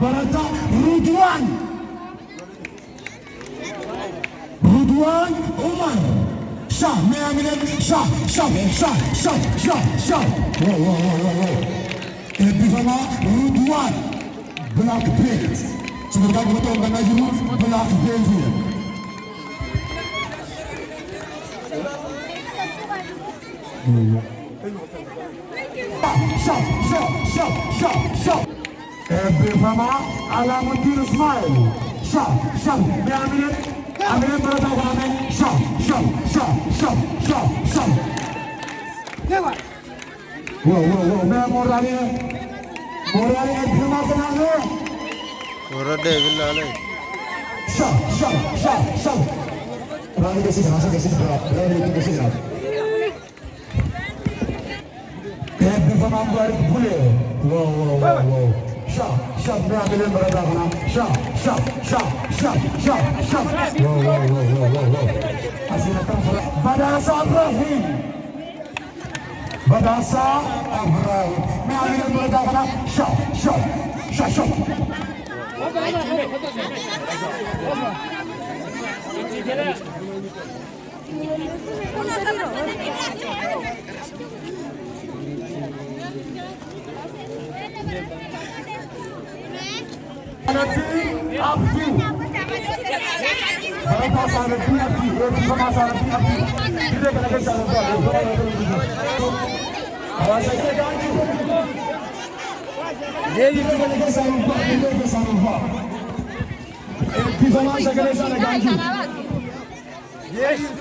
برتا رضوان عمر شاه ميامين شاه بفما رضوان بلاك بيلت sebentar betul karena juru belah benzin. Shop. Bersama Alamuddin Ismail. Shop. Amin berada kami. Shop. Wow. Moralnya terima kasih. Morade billahi. Shop. Berani kasih berat. Bersama Barik Bule. Wow. Shop. Amin berada kami. Shop. Wow. Hasilnya terus. Badasa Ibrahim. Amin berada kami. Shop.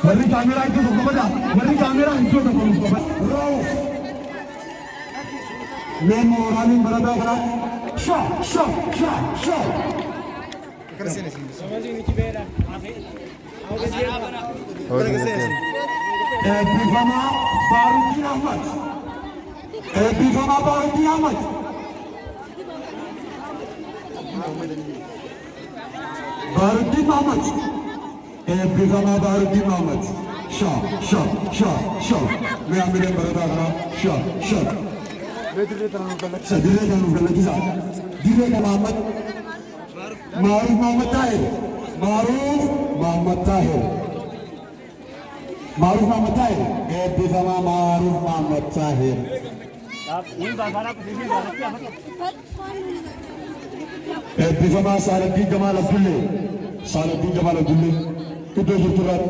Beri kamera itu kepada Rauf Memoralin berada pada Shop. Bifama Baruddin Ahmad. Bifama Baruddin Ahmad. Shop. Meambil berada pada shop. Direct Muhammad Maruf Muhammad Tahir. Bersama Maruf Muhammad Tahir. Bersama Salahuddin Jamal Abdulle. Itu berturat